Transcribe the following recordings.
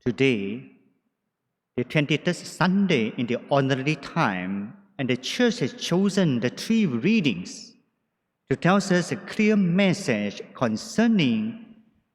Today, the 23rd Sunday in the ordinary time, and the Church has chosen the 3 readings to tell us a clear message concerning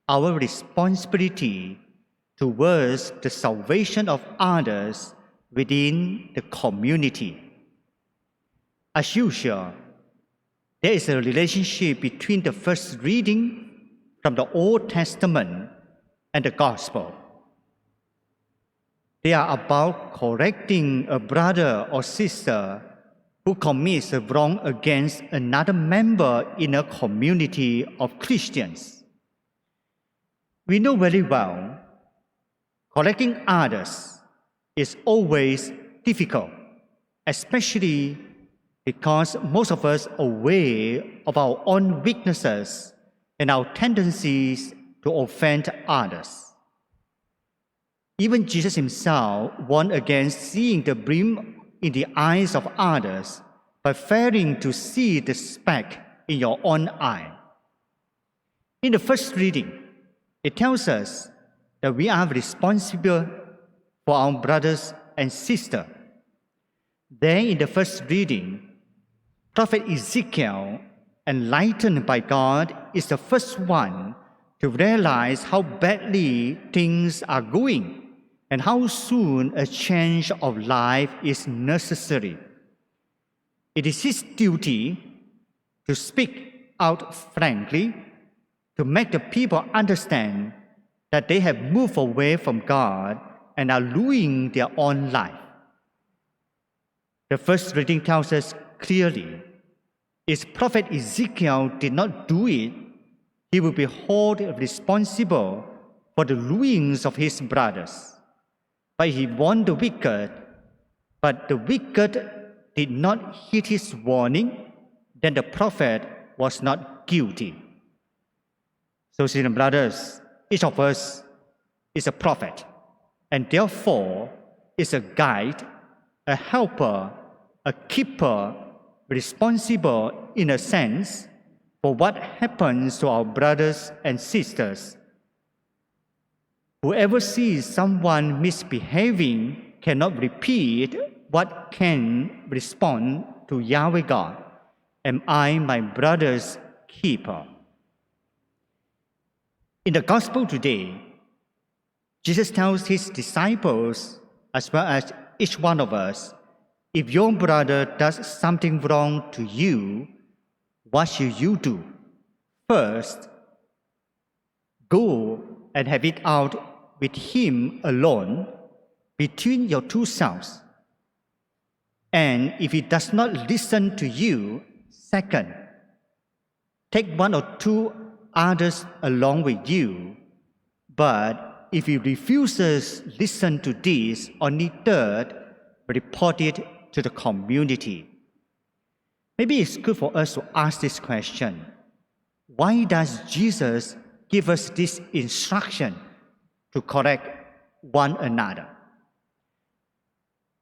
our responsibility towards the salvation of others within the community. As usual, there is a relationship between the first reading from the Old Testament and the Gospel. They are about correcting a brother or sister who commits a wrong against another member in a community of Christians. We know very well, correcting others is always difficult, especially because most of us are aware of our own weaknesses and our tendencies to offend others. Even Jesus himself warned against seeing the beam in the eyes of others by failing to see the speck in your own eye. In the first reading, it tells us that we are responsible for our brothers and sisters. Then in the first reading, Prophet Ezekiel, enlightened by God, is the first one to realize how badly things are going and how soon a change of life is necessary. It is his duty to speak out frankly, to make the people understand that they have moved away from God and are ruining their own life. The first reading tells us clearly, if Prophet Ezekiel did not do it, he will be held responsible for the ruins of his brothers. But he warned the wicked, but the wicked did not heed his warning, then the prophet was not guilty. So, sisters and brothers, each of us is a prophet, and therefore is a guide, a helper, a keeper, responsible in a sense for what happens to our brothers and sisters. Whoever sees someone misbehaving cannot repeat what can respond to Yahweh God, "Am I my brother's keeper?" In the Gospel today, Jesus tells his disciples, as well as each one of us, if your brother does something wrong to you, what should you do? First, go and have it out with him alone between your two selves. And if he does not listen to you, second, take 1 or 2 others along with you. But if he refuses to listen to this, only third, report it to the community. Maybe it's good for us to ask this question. Why does Jesus give us this instruction to correct one another?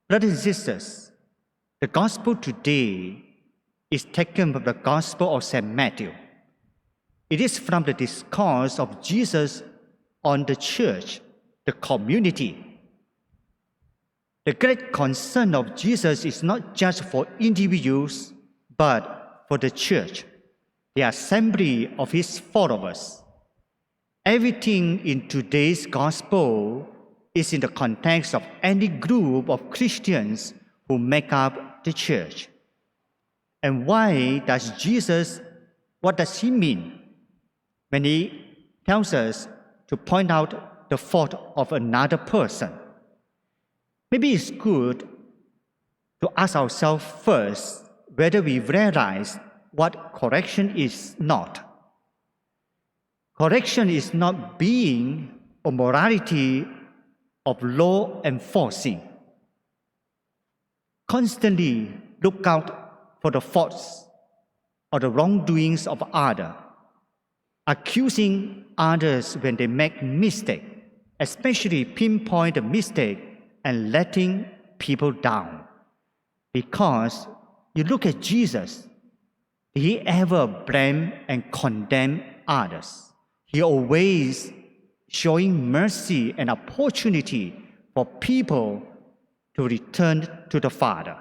Brothers and sisters, the gospel today is taken from the Gospel of St. Matthew. It is from the discourse of Jesus on the church, the community. The great concern of Jesus is not just for individuals, but for the church, the assembly of his followers. Everything in today's gospel is in the context of any group of Christians who make up the church. And what does he mean when he tells us to point out the fault of another person? Maybe it's good to ask ourselves first whether we realize what correction is not. Correction is not being or morality of law enforcing. Constantly look out for the faults or the wrongdoings of others, accusing others when they make mistake, especially pinpoint the mistake and letting people down. Because you look at Jesus, did he ever blame and condemn others? He always showing mercy and opportunity for people to return to the Father.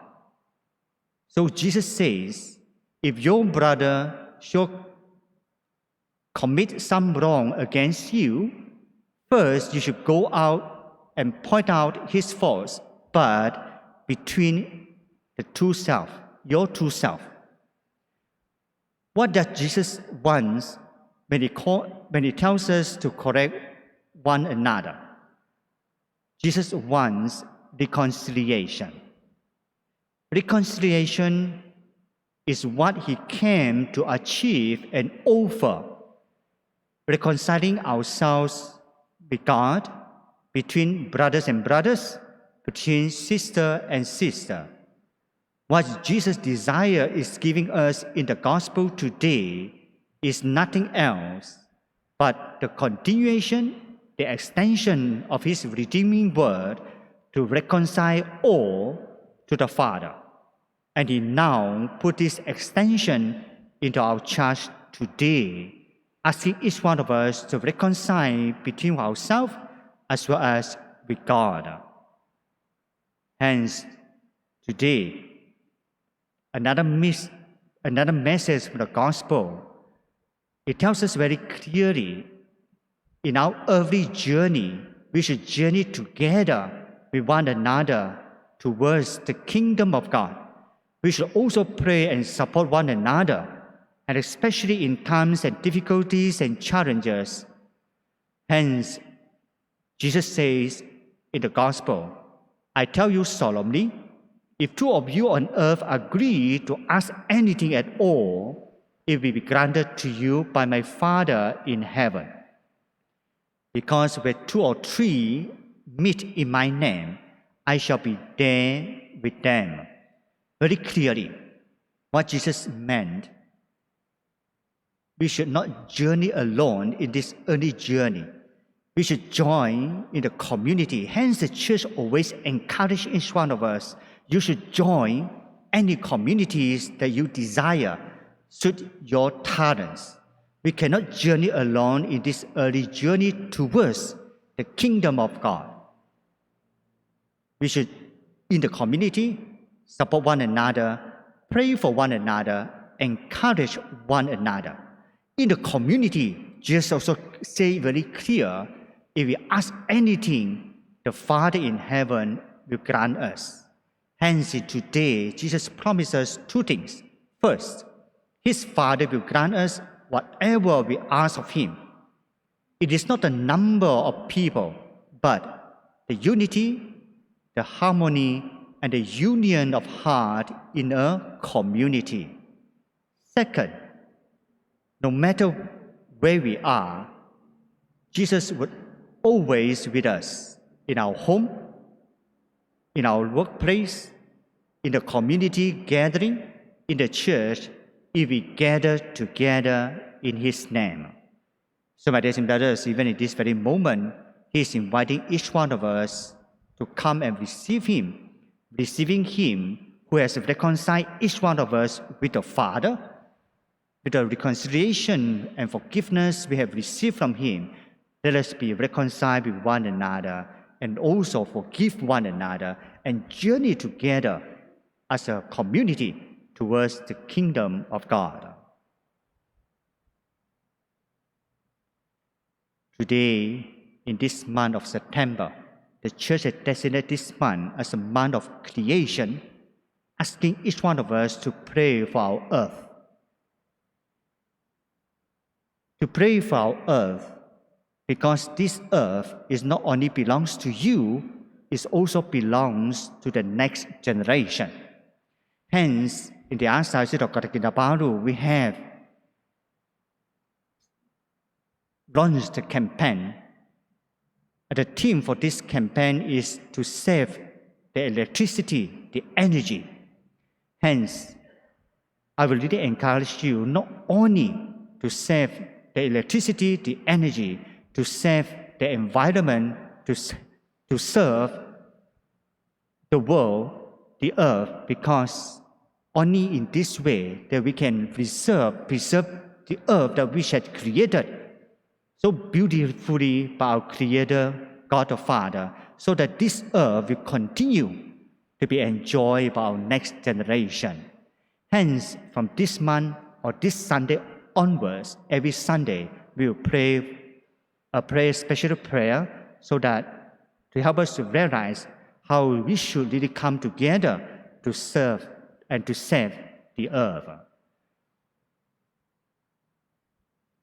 So Jesus says, if your brother should commit some wrong against you, first you should go out and point out his faults, but between the two self, your two self. What does Jesus want when he tells us to correct one another? Jesus wants reconciliation. Reconciliation is what he came to achieve and offer. Reconciling ourselves with God, between brothers and brothers, between sister and sister. What Jesus' desire is giving us in the gospel today is nothing else but the continuation, the extension of his redeeming word to reconcile all to the Father. And he now put this extension into our church today, asking each one of us to reconcile between ourselves as well as with God. Hence, today, another message from the gospel. It tells us very clearly, in our earthly journey, we should journey together with one another towards the kingdom of God. We should also pray and support one another, and especially in times and difficulties and challenges. Hence, Jesus says in the gospel, I tell you solemnly, if two of you on earth agree to ask anything at all, it will be granted to you by my Father in heaven. Because where two or three meet in my name, I shall be there with them. Very clearly, what Jesus meant, we should not journey alone in this early journey. We should join in the community. Hence, the church always encourages each one of us, you should join any communities that you desire, suit your talents. We cannot journey alone in this early journey towards the kingdom of God. We should, in the community, support one another, pray for one another, encourage one another. In the community, Jesus also say very clear, if we ask anything, the Father in heaven will grant us. Hence, today, Jesus promises two things. First, his Father will grant us whatever we ask of him. It is not the number of people, but the unity, the harmony, and the union of heart in a community. Second, no matter where we are, Jesus would always with us in our home, in our workplace, in the community gathering, in the church, if we gather together in his name. So my dears and brothers, even in this very moment, he is inviting each one of us to come and receive him, receiving him who has reconciled each one of us with the Father, with the reconciliation and forgiveness we have received from him. Let us be reconciled with one another and also forgive one another and journey together as a community towards the kingdom of God. Today, in this month of September, the church has designated this month as a month of creation, asking each one of us to pray for our earth. To pray for our earth, because this earth is not only belongs to you, it also belongs to the next generation. Hence, in the Archdiocese of Kota Kinabalu, we have launched a campaign. The theme for this campaign is to save the electricity, the energy. Hence, I will really encourage you not only to save the electricity, the energy, to save the environment, to serve the world, the earth, because only in this way that we can preserve the earth that we had created so beautifully by our Creator, God the Father, so that this earth will continue to be enjoyed by our next generation. Hence, from this month or this Sunday onwards, every Sunday we will pray a special prayer so that to help us to realize how we should really come together to serve and to save the earth.